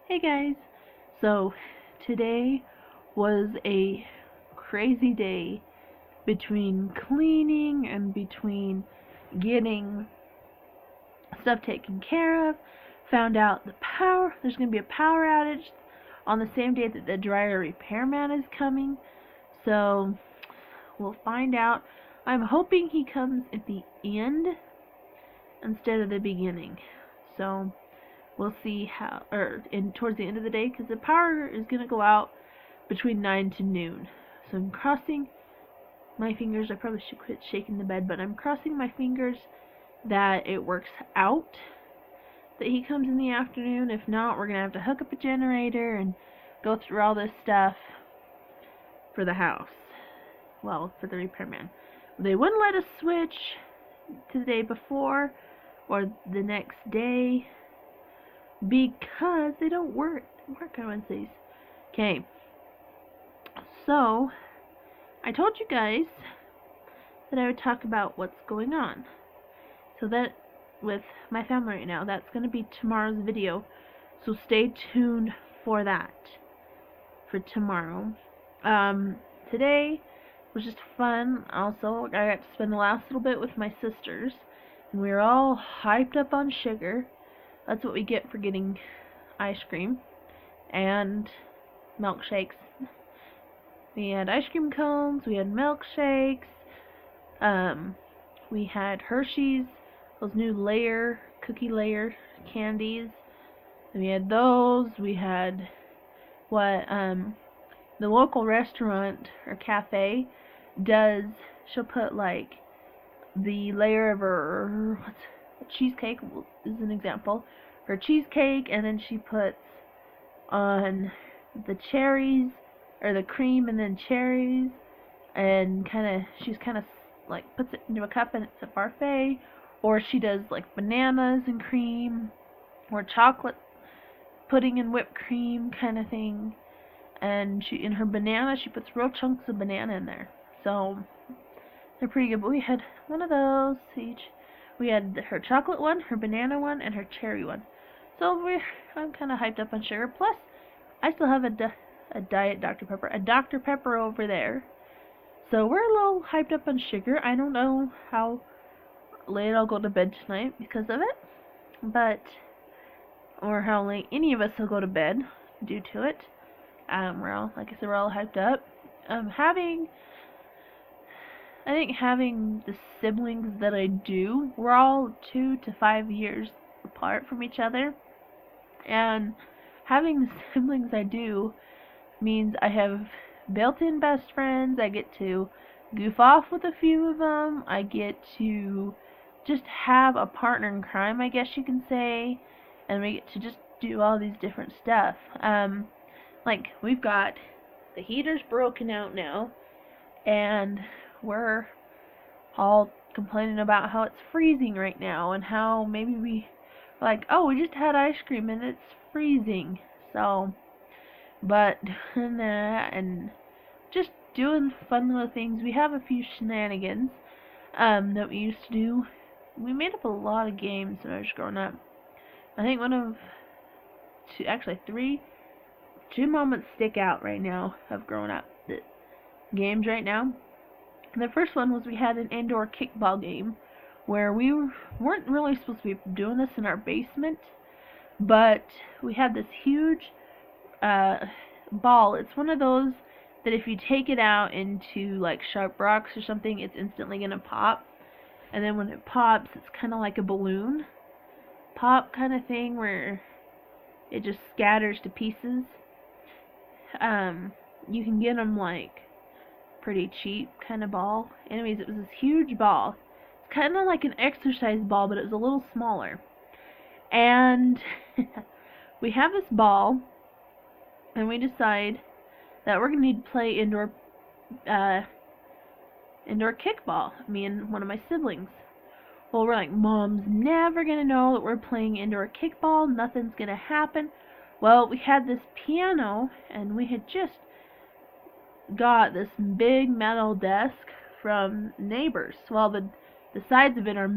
Hey guys! So, today was a crazy day between cleaning and between getting stuff taken care of. Found out there's going to be a power outage on the same day that the dryer repairman is coming. So, we'll find out. I'm hoping he comes at the end instead of the beginning. So, we'll see towards the end of the day, because the power is going to go out between 9 to noon. So I'm crossing my fingers. I probably should quit shaking the bed, but I'm crossing my fingers that it works out, that he comes in the afternoon. If not, we're going to have to hook up a generator and go through all this stuff for the house. Well, for the repairman. They wouldn't let us switch to the day before or the next day because they don't work on Wednesdays. Okay. So, I told you guys that I would talk about what's going on. So that, with my family right now, that's going to be tomorrow's video. So stay tuned for that, for tomorrow. Today was just fun. Also, I got to spend the last little bit with my sisters, and we were all hyped up on sugar. That's what we get for getting ice cream and milkshakes. We had ice cream cones, we had milkshakes, we had Hershey's, those new cookie layer candies. And we had those. We had what the local restaurant or cafe does. She'll put like the layer of her cheesecake is an example. Her cheesecake, and then she puts on the cherries or the cream and then cherries, and she's like puts it into a cup and it's a parfait. Or she does like bananas and cream, or chocolate pudding and whipped cream kind of thing. And in her banana, she puts real chunks of banana in there. So they're pretty good. But we had one of those each. We had her chocolate one, her banana one, and her cherry one. So I'm kind of hyped up on sugar. Plus, I still have a diet Dr. Pepper, a Dr. Pepper over there. So we're a little hyped up on sugar. I don't know how late I'll go to bed tonight because of it, or how late any of us will go to bed due to it. We're all, like I said, we're all hyped up. I think having the siblings that I do, we're all 2 to 5 years apart from each other, and having the siblings I do means I have built-in best friends. I get to goof off with a few of them. I get to just have a partner in crime, I guess you can say, and we get to just do all these different stuff. Like, we've got the heater's broken out now, and we're all complaining about how it's freezing right now, and how maybe we just had ice cream and it's freezing. So, but and just doing fun little things. We have a few shenanigans that we used to do. We made up a lot of games when I was growing up. I think two moments stick out right now of growing up. The games right now. The first one was we had an indoor kickball game where we weren't really supposed to be doing this in our basement, but we had this huge ball. It's one of those that if you take it out into like sharp rocks or something, it's instantly gonna pop. And then when it pops, it's kind of like a balloon pop kind of thing where it just scatters to pieces. You can get them like pretty cheap kind of ball. Anyways, it was this huge ball. It's kind of like an exercise ball, but it was a little smaller. And we have this ball, and we decide that we're gonna need to play indoor kickball, me and one of my siblings. Well, we're like, Mom's never gonna know that we're playing indoor kickball, nothing's gonna happen. Well, we had this piano, and we had just got this big metal desk from Neighbors. Well, the sides of it are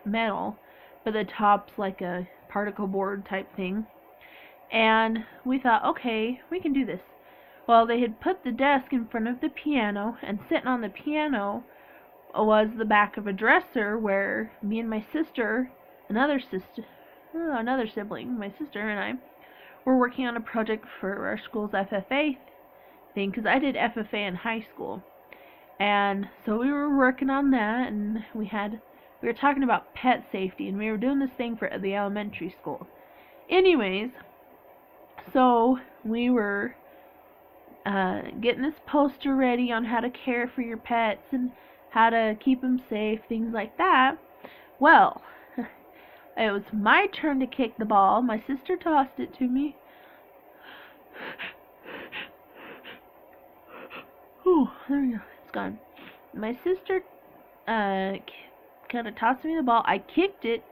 metal, but the top's like a particle board type thing. And we thought, okay, we can do this. Well, they had put the desk in front of the piano, and sitting on the piano was the back of a dresser where me and my sister, another sibling, my sister and I, were working on a project for our school's FFA thing, because I did FFA in high school. And so we were working on that, and we were talking about pet safety, and we were doing this thing for the elementary school. Anyways, so we were getting this poster ready on how to care for your pets and how to keep them safe, things like that. Well, it was my turn to kick the ball. My sister tossed it to me. Oh, there we go. It's gone. My sister kind of tossed me the ball. I kicked it.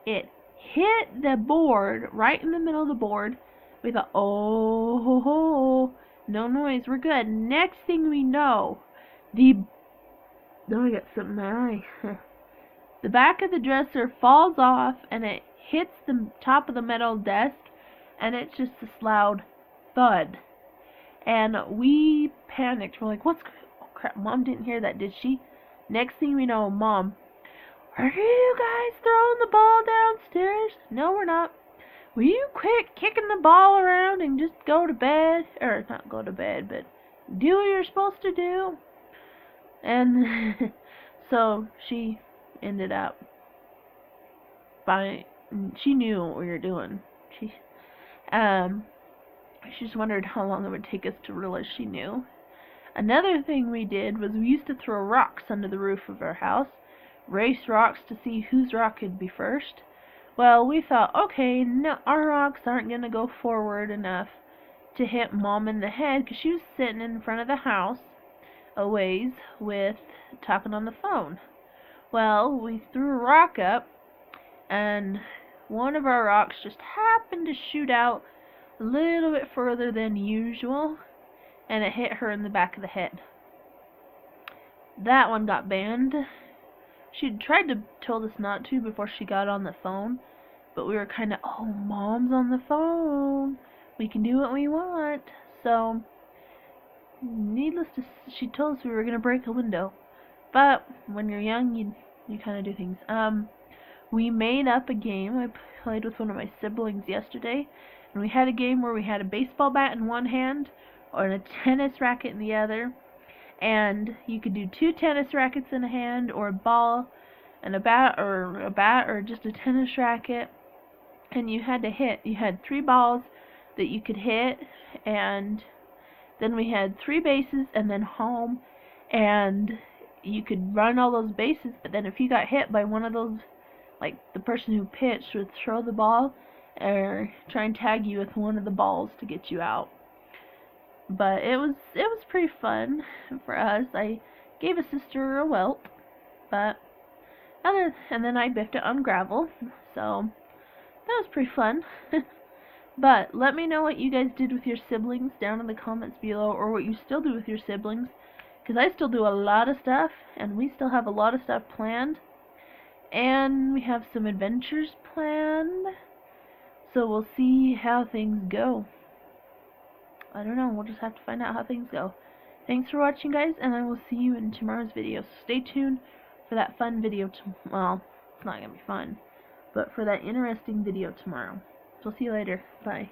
It hit the board, right in the middle of the board. We thought, oh, ho, ho, no noise, we're good. Next thing we know, I got something in my eye. The back of the dresser falls off, and it hits the top of the metal desk, and it's just this loud thud. And we panicked. We're like, oh crap, Mom didn't hear that, did she? Next thing we know, Mom, are you guys throwing the ball downstairs? No, we're not. Will you quit kicking the ball around and just go to bed? Or not go to bed, but do what you're supposed to do. And so she ended up she knew what we were doing. She just wondered how long it would take us to realize she knew. Another thing we did was we used to throw rocks under the roof of our house, race rocks to see whose rock could be first. Well, we thought, okay, no, our rocks aren't going to go forward enough to hit Mom in the head, because she was sitting in front of the house a ways talking on the phone. Well, we threw a rock up, and one of our rocks just happened to shoot out a little bit further than usual, and it hit her in the back of the head. That one got banned. She'd tried to tell us not to before she got on the phone, but we were kind of, oh, Mom's on the phone, we can do what we want. So, she told us we were going to break a window. But when you're young, you kind of do things. We made up a game. I played with one of my siblings yesterday, and we had a game where we had a baseball bat in one hand or a tennis racket in the other, and you could do 2 tennis rackets in a hand, or a ball and a bat, or just a tennis racket, and you had 3 balls that you could hit, and then we had 3 bases and then home, and you could run all those bases, but then if you got hit by one of those, like the person who pitched would throw the ball or try and tag you with one of the balls to get you out. But it was pretty fun for us. I gave a sister a welt, and then I biffed it on gravel, so that was pretty fun. But let me know what you guys did with your siblings down in the comments below, or what you still do with your siblings, because I still do a lot of stuff, and we still have a lot of stuff planned, and we have some adventures planned, so we'll see how things go. I don't know, we'll just have to find out how things go. Thanks for watching, guys, and I will see you in tomorrow's video. So stay tuned for that fun video. Well, it's not going to be fun, but for that interesting video tomorrow. So see you later. Bye.